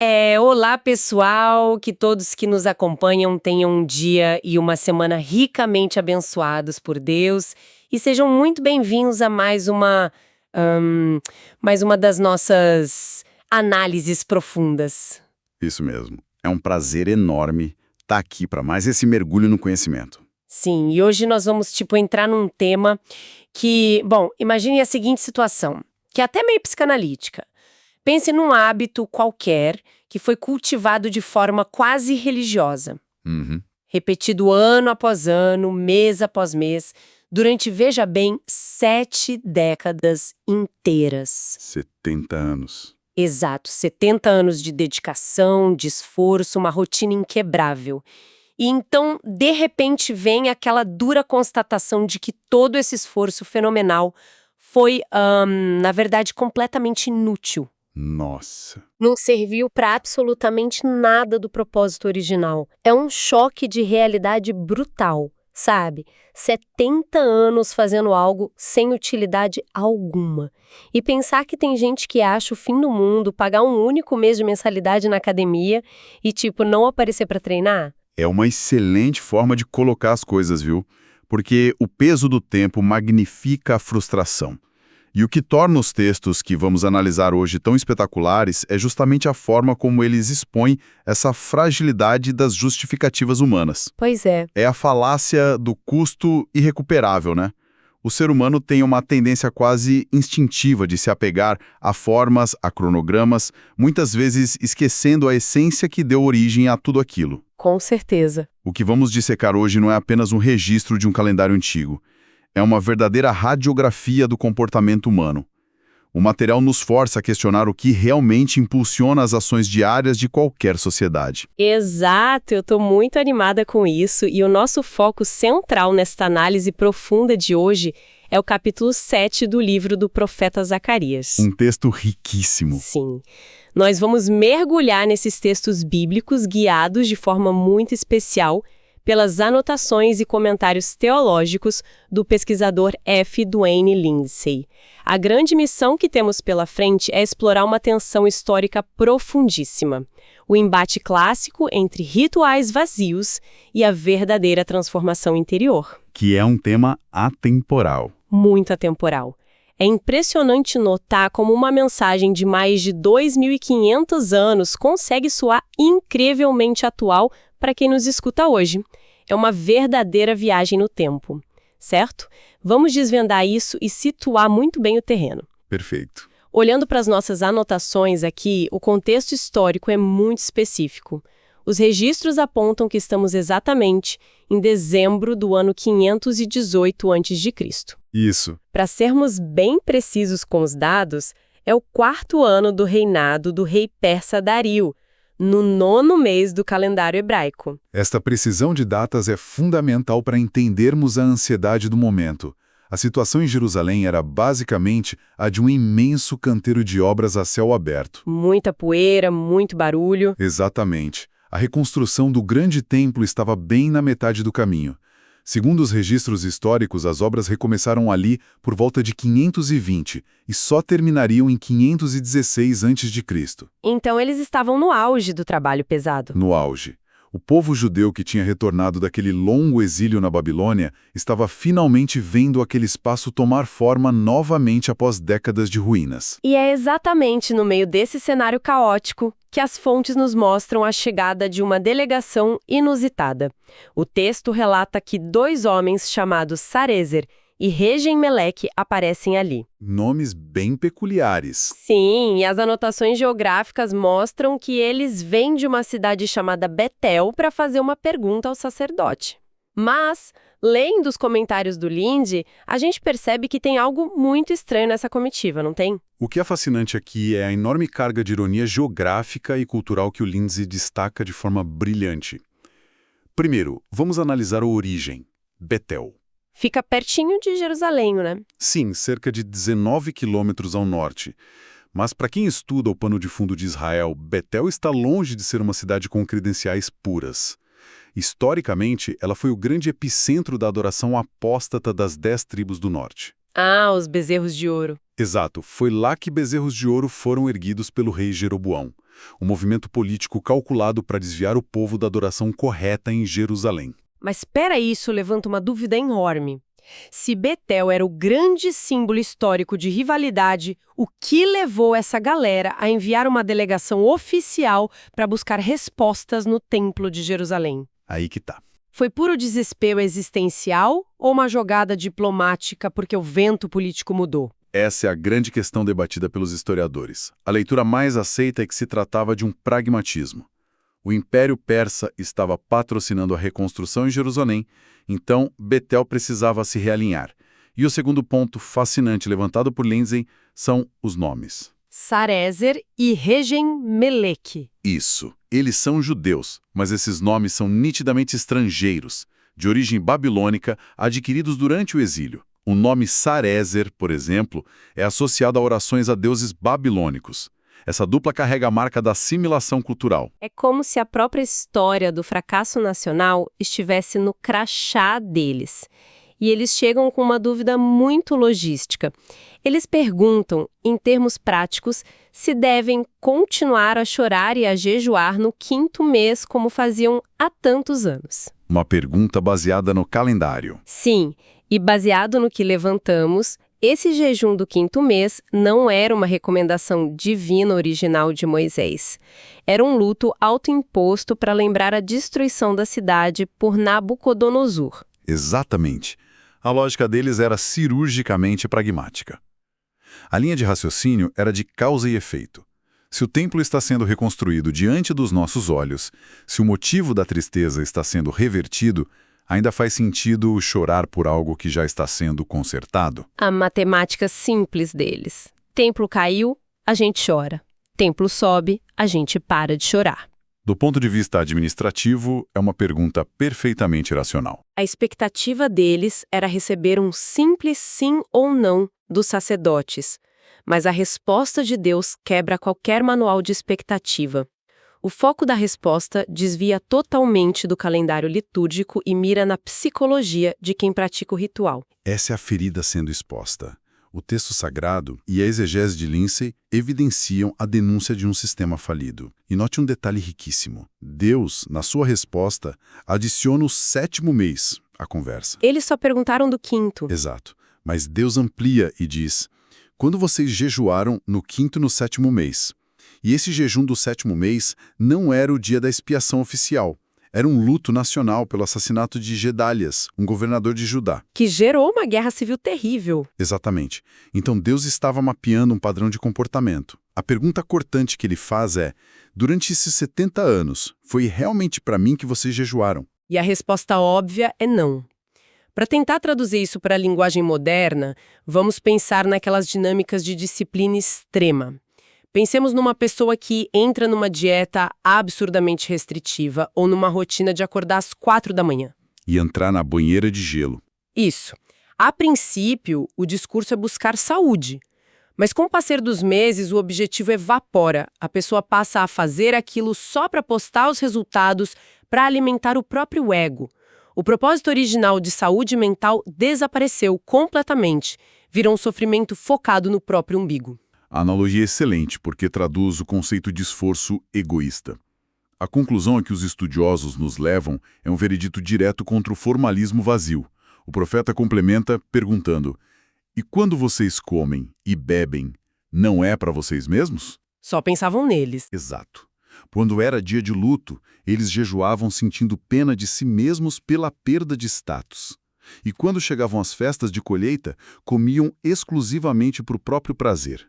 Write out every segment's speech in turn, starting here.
Olá pessoal, que todos que nos acompanham tenham um dia e uma semana ricamente abençoados por Deus e sejam muito bem-vindos a ahn, mais uma das nossas análises profundas. Isso mesmo. É um prazer enorme estar aqui para mais esse mergulho no conhecimento. Sim, e hoje nós vamos, entrar num tema que, bom, imagine a seguinte situação, que é até meio psicanalítica. Pense num hábito qualquer que foi cultivado de forma quase religiosa, Uhum. repetido ano após ano, mês após mês, durante, veja bem, 7 décadas inteiras. 70 anos. Exato, 70 anos de dedicação, de esforço, uma rotina inquebrável. E então, de repente, vem aquela dura constatação de que todo esse esforço fenomenal foi, na verdade, completamente inútil. Nossa. Não serviu para absolutamente nada do propósito original. É um choque de realidade brutal, sabe? 70 anos fazendo algo sem utilidade alguma. E pensar que tem gente que acha o fim do mundo pagar um único mês de mensalidade na academia e, não aparecer para treinar? É uma excelente forma de colocar as coisas, viu? Porque o peso do tempo magnifica a frustração. E o que torna os textos que vamos analisar hoje tão espetaculares é justamente a forma como eles expõem essa fragilidade das justificativas humanas. Pois é. É a falácia do custo irrecuperável, né? O ser humano tem uma tendência quase instintiva de se apegar a formas, a cronogramas, muitas vezes esquecendo a essência que deu origem a tudo aquilo. Com certeza. O que vamos dissecar hoje não é apenas um registro de um calendário antigo. É uma verdadeira radiografia do comportamento humano. O material nos força a questionar o que realmente impulsiona as ações diárias de qualquer sociedade. Exato, eu estou muito animada com isso e o nosso foco central nesta análise profunda de hoje é o capítulo 7 do livro do profeta Zacarias. Um texto riquíssimo. Sim. Nós vamos mergulhar nesses textos bíblicos guiados de forma muito especial pelas anotações e comentários teológicos do pesquisador F. Duane Lindsay. A grande missão que temos pela frente é explorar uma tensão histórica profundíssima. O embate clássico entre rituais vazios e a verdadeira transformação interior. Que é um tema atemporal. Muito atemporal. É impressionante notar como uma mensagem de mais de 2.500 anos consegue soar incrivelmente atual para quem nos escuta hoje. É uma verdadeira viagem no tempo, certo? Vamos desvendar isso e situar muito bem o terreno. Perfeito. Olhando para as nossas anotações aqui, o contexto histórico é muito específico. Os registros apontam que estamos exatamente em dezembro do ano 518 a.C. Isso. Para sermos bem precisos com os dados, é o 4º ano do reinado do rei persa Dario, no 9º mês do calendário hebraico. Esta precisão de datas é fundamental para entendermos a ansiedade do momento. A situação em Jerusalém era basicamente a de um imenso canteiro de obras a céu aberto. Muita poeira, muito barulho. Exatamente. A reconstrução do grande templo estava bem na metade do caminho. Segundo os registros históricos, as obras recomeçaram ali por volta de 520 e só terminariam em 516 a.C. Então eles estavam no auge do trabalho pesado. No auge. O povo judeu que tinha retornado daquele longo exílio na Babilônia estava finalmente vendo aquele espaço tomar forma novamente após décadas de ruínas. E é exatamente no meio desse cenário caótico que as fontes nos mostram a chegada de uma delegação inusitada. O texto relata que 2 homens chamados Sarezer e Regem-Meleque aparecem ali. Nomes bem peculiares. Sim, e as anotações geográficas mostram que eles vêm de uma cidade chamada Betel para fazer uma pergunta ao sacerdote. Mas, lendo os comentários do Lindsay, a gente percebe que tem algo muito estranho nessa comitiva, não tem? O que é fascinante aqui é a enorme carga de ironia geográfica e cultural que o Lindsay destaca de forma brilhante. Primeiro, vamos analisar a origem. Betel. Fica pertinho de Jerusalém, né? Sim, cerca de 19 quilômetros ao norte. Mas para quem estuda o pano de fundo de Israel, Betel está longe de ser uma cidade com credenciais puras. Historicamente, ela foi o grande epicentro da adoração apóstata das 10 tribos do norte. Ah, os bezerros de ouro. Exato, foi lá que bezerros de ouro foram erguidos pelo rei Jeroboão. Um movimento político calculado para desviar o povo da adoração correta em Jerusalém. Mas espera, isso levanta uma dúvida enorme. Se Betel era o grande símbolo histórico de rivalidade, o que levou essa galera a enviar uma delegação oficial para buscar respostas no Templo de Jerusalém? Aí que tá. Foi puro desespero existencial ou uma jogada diplomática porque o vento político mudou? Essa é a grande questão debatida pelos historiadores. A leitura mais aceita é que se tratava de um pragmatismo. O Império Persa estava patrocinando a reconstrução em Jerusalém, então Betel precisava se realinhar. E o segundo ponto fascinante levantado por Lindsay são os nomes. Sarezer e Regem-Meleque. Isso. Eles são judeus, mas esses nomes são nitidamente estrangeiros, de origem babilônica, adquiridos durante o exílio. O nome Sarezer, por exemplo, é associado a orações a deuses babilônicos. Essa dupla carrega a marca da assimilação cultural. É como se a própria história do fracasso nacional estivesse no crachá deles. E eles chegam com uma dúvida muito logística. Eles perguntam, em termos práticos, se devem continuar a chorar e a jejuar no 5º mês como faziam há tantos anos. Uma pergunta baseada no calendário. Sim, e baseado no que levantamos, esse jejum do 5º mês não era uma recomendação divina original de Moisés. Era um luto autoimposto para lembrar a destruição da cidade por Nabucodonosor. Exatamente. A lógica deles era cirurgicamente pragmática. A linha de raciocínio era de causa e efeito. Se o templo está sendo reconstruído diante dos nossos olhos, se o motivo da tristeza está sendo revertido, ainda faz sentido chorar por algo que já está sendo consertado? A matemática simples deles. Templo caiu, a gente chora. Templo sobe, a gente para de chorar. Do ponto de vista administrativo, é uma pergunta perfeitamente racional. A expectativa deles era receber um simples sim ou não dos sacerdotes, mas a resposta de Deus quebra qualquer manual de expectativa. O foco da resposta desvia totalmente do calendário litúrgico e mira na psicologia de quem pratica o ritual. Essa é a ferida sendo exposta. O texto sagrado e a exegese de Lindsay evidenciam a denúncia de um sistema falido. E note um detalhe riquíssimo. Deus, na sua resposta, adiciona o 7º mês à conversa. Eles só perguntaram do 5º. Exato. Mas Deus amplia e diz: quando vocês jejuaram no 5º e no 7º mês. E esse jejum do 7º mês não era o dia da expiação oficial. Era um luto nacional pelo assassinato de Gedalias, um governador de Judá. Que gerou uma guerra civil terrível. Exatamente. Então Deus estava mapeando um padrão de comportamento. A pergunta cortante que ele faz é: durante esses 70 anos, foi realmente para mim que vocês jejuaram? E a resposta óbvia é não. Para tentar traduzir isso para a linguagem moderna, vamos pensar naquelas dinâmicas de disciplina extrema. Pensemos numa pessoa que entra numa dieta absurdamente restritiva ou numa rotina de acordar às 4 da manhã. E entrar na banheira de gelo. Isso. A princípio, o discurso é buscar saúde. Mas com o passar dos meses, o objetivo evapora. A pessoa passa a fazer aquilo só para postar os resultados, para alimentar o próprio ego. O propósito original de saúde mental desapareceu completamente. Vira um sofrimento focado no próprio umbigo. A analogia é excelente, porque traduz o conceito de esforço egoísta. A conclusão a que os estudiosos nos levam é um veredito direto contra o formalismo vazio. O profeta complementa perguntando: e quando vocês comem e bebem, não é para vocês mesmos? Só pensavam neles. Exato. Quando era dia de luto, eles jejuavam sentindo pena de si mesmos pela perda de status. E quando chegavam as festas de colheita, comiam exclusivamente para o próprio prazer.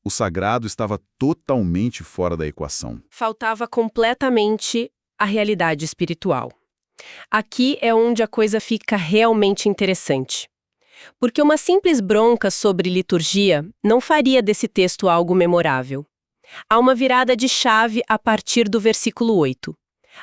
O sagrado estava totalmente fora da equação. Faltava completamente a realidade espiritual. Aqui é onde a coisa fica realmente interessante. Porque uma simples bronca sobre liturgia não faria desse texto algo memorável. Há uma virada de chave a partir do versículo 8.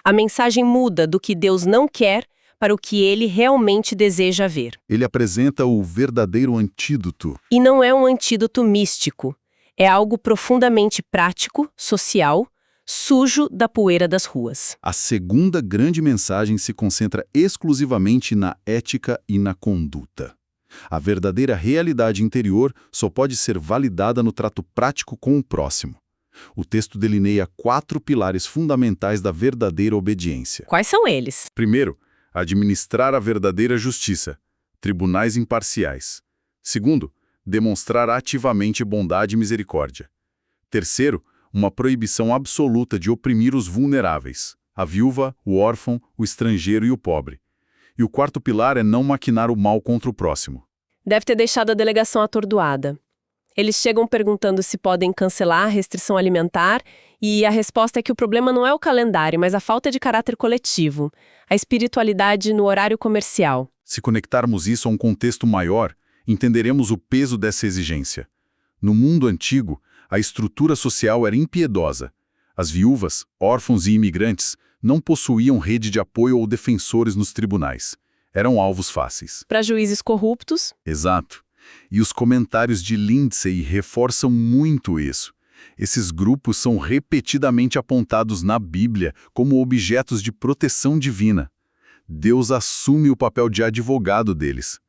A mensagem muda do que Deus não quer para o que ele realmente deseja ver. Ele apresenta o verdadeiro antídoto. E não é um antídoto místico. É algo profundamente prático, social, sujo da poeira das ruas. A segunda grande mensagem se concentra exclusivamente na ética e na conduta. A verdadeira realidade interior só pode ser validada no trato prático com o próximo. O texto delineia 4 pilares fundamentais da verdadeira obediência. Quais são eles? Primeiro, administrar a verdadeira justiça, tribunais imparciais. Segundo, demonstrar ativamente bondade e misericórdia. Terceiro, uma proibição absoluta de oprimir os vulneráveis, a viúva, o órfão, o estrangeiro e o pobre. E o quarto pilar é não maquinar o mal contra o próximo. Deve ter deixado a delegação atordoada. Eles chegam perguntando se podem cancelar a restrição alimentar e a resposta é que o problema não é o calendário, mas a falta de caráter coletivo, a espiritualidade no horário comercial. Se conectarmos isso a um contexto maior, entenderemos o peso dessa exigência. No mundo antigo, a estrutura social era impiedosa. As viúvas, órfãos e imigrantes não possuíam rede de apoio ou defensores nos tribunais. Eram alvos fáceis. Para juízes corruptos? Exato. E os comentários de Lindsay reforçam muito isso. Esses grupos são repetidamente apontados na Bíblia como objetos de proteção divina. Deus assume o papel de advogado deles.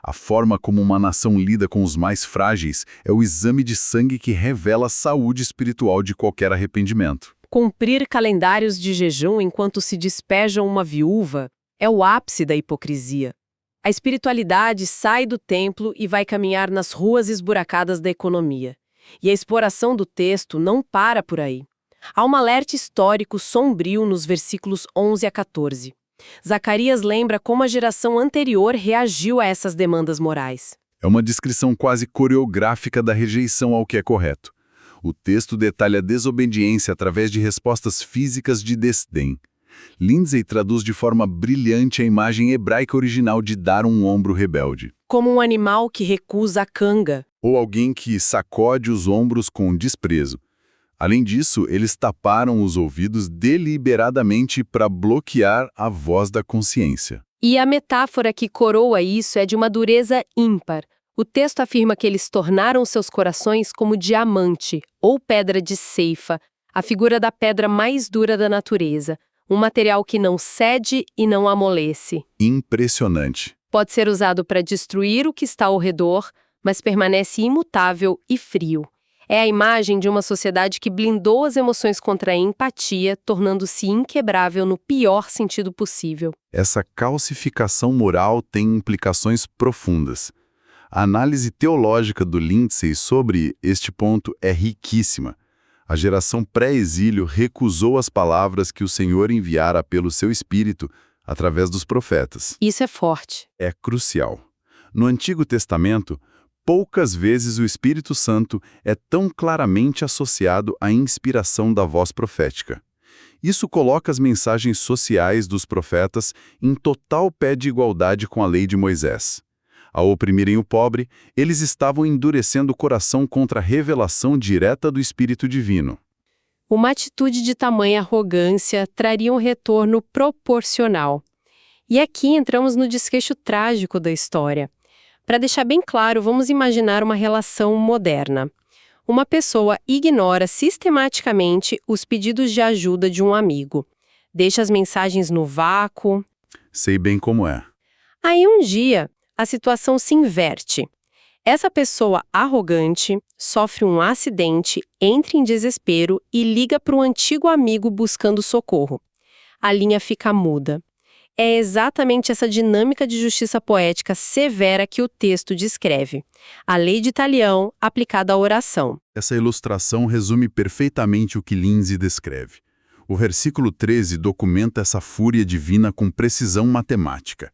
A forma como uma nação lida com os mais frágeis é o exame de sangue que revela a saúde espiritual de qualquer arrependimento. Cumprir calendários de jejum enquanto se despejam uma viúva é o ápice da hipocrisia. A espiritualidade sai do templo e vai caminhar nas ruas esburacadas da economia. E a exploração do texto não para por aí. Há um alerta histórico sombrio nos versículos 11 a 14. Zacarias lembra como a geração anterior reagiu a essas demandas morais. É uma descrição quase coreográfica da rejeição ao que é correto. O texto detalha a desobediência através de respostas físicas de desdém. Lindsay traduz de forma brilhante a imagem hebraica original de dar um ombro rebelde. Como um animal que recusa a canga. Ou alguém que sacode os ombros com desprezo. Além disso, eles taparam os ouvidos deliberadamente para bloquear a voz da consciência. E a metáfora que coroa isso é de uma dureza ímpar. O texto afirma que eles tornaram seus corações como diamante, ou pedra de ceifa, a figura da pedra mais dura da natureza, um material que não cede e não amolece. Impressionante. Pode ser usado para destruir o que está ao redor, mas permanece imutável e frio. É a imagem de uma sociedade que blindou as emoções contra a empatia, tornando-se inquebrável no pior sentido possível. Essa calcificação moral tem implicações profundas. A análise teológica do Lindsay sobre este ponto é riquíssima. A geração pré-exílio recusou as palavras que o Senhor enviara pelo seu Espírito através dos profetas. Isso é forte. É crucial. No Antigo Testamento, poucas vezes o Espírito Santo é tão claramente associado à inspiração da voz profética. Isso coloca as mensagens sociais dos profetas em total pé de igualdade com a lei de Moisés. Ao oprimirem o pobre, eles estavam endurecendo o coração contra a revelação direta do Espírito Divino. Uma atitude de tamanha arrogância traria um retorno proporcional. E aqui entramos no desfecho trágico da história. Para deixar bem claro, vamos imaginar uma relação moderna. Uma pessoa ignora sistematicamente os pedidos de ajuda de um amigo. Deixa as mensagens no vácuo. Sei bem como é. Aí um dia, a situação se inverte. Essa pessoa arrogante sofre um acidente, entra em desespero e liga para um antigo amigo buscando socorro. A linha fica muda. É exatamente essa dinâmica de justiça poética severa que o texto descreve. A lei de Talião aplicada à oração. Essa ilustração resume perfeitamente o que Lindsay descreve. O versículo 13 documenta essa fúria divina com precisão matemática.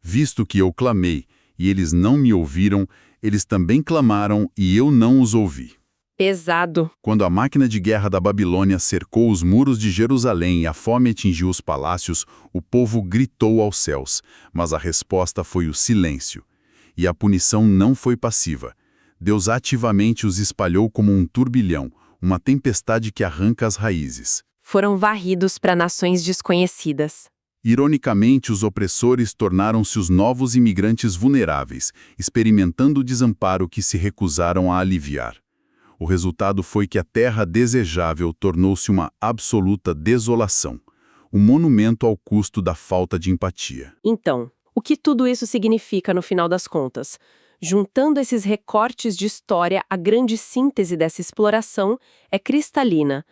Visto que eu clamei, e eles não me ouviram, eles também clamaram, e eu não os ouvi. Pesado. Quando a máquina de guerra da Babilônia cercou os muros de Jerusalém e a fome atingiu os palácios, o povo gritou aos céus, mas a resposta foi o silêncio. E a punição não foi passiva. Deus ativamente os espalhou como um turbilhão, uma tempestade que arranca as raízes. Foram varridos para nações desconhecidas. Ironicamente, os opressores tornaram-se os novos imigrantes vulneráveis, experimentando o desamparo que se recusaram a aliviar. O resultado foi que a terra desejável tornou-se uma absoluta desolação, um monumento ao custo da falta de empatia. Então, o que tudo isso significa no final das contas? Juntando esses recortes de história, a grande síntese dessa exploração é cristalina.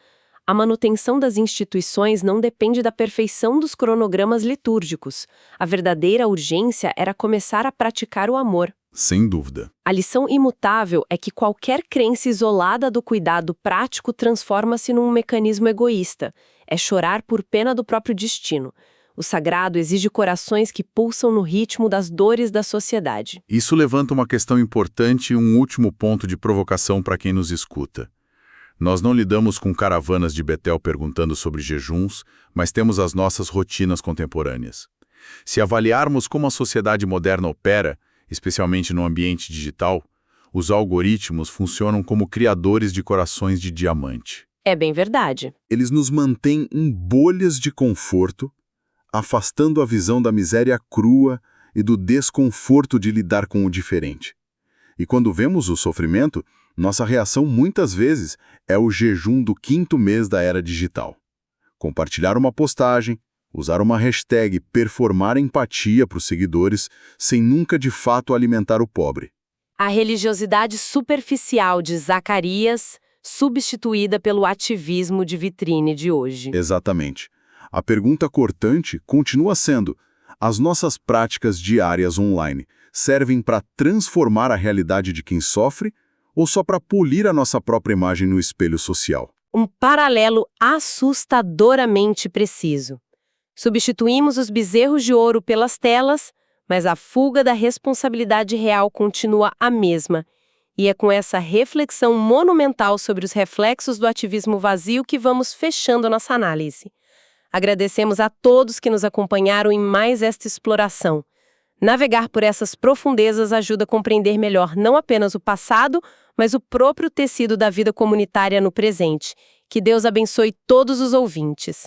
A manutenção das instituições não depende da perfeição dos cronogramas litúrgicos. A verdadeira urgência era começar a praticar o amor. Sem dúvida. A lição imutável é que qualquer crença isolada do cuidado prático transforma-se num mecanismo egoísta. É chorar por pena do próprio destino. O sagrado exige corações que pulsam no ritmo das dores da sociedade. Isso levanta uma questão importante e um último ponto de provocação para quem nos escuta. Nós não lidamos com caravanas de Betel perguntando sobre jejuns, mas temos as nossas rotinas contemporâneas. Se avaliarmos como a sociedade moderna opera, especialmente no ambiente digital, os algoritmos funcionam como criadores de corações de diamante. É bem verdade. Eles nos mantêm em bolhas de conforto, afastando a visão da miséria crua e do desconforto de lidar com o diferente. E quando vemos o sofrimento, nossa reação muitas vezes é o jejum do 5º mês da era digital. Compartilhar uma postagem, usar uma hashtag, performar empatia para os seguidores, sem nunca de fato alimentar o pobre. A religiosidade superficial de Zacarias, substituída pelo ativismo de vitrine de hoje. Exatamente. A pergunta cortante continua sendo: as nossas práticas diárias online servem para transformar a realidade de quem sofre ou só para polir a nossa própria imagem no espelho social? Um paralelo assustadoramente preciso. Substituímos os bezerros de ouro pelas telas, mas a fuga da responsabilidade real continua a mesma. E é com essa reflexão monumental sobre os reflexos do ativismo vazio que vamos fechando nossa análise. Agradecemos a todos que nos acompanharam em mais esta exploração. Navegar por essas profundezas ajuda a compreender melhor não apenas o passado, mas o próprio tecido da vida comunitária no presente. Que Deus abençoe todos os ouvintes.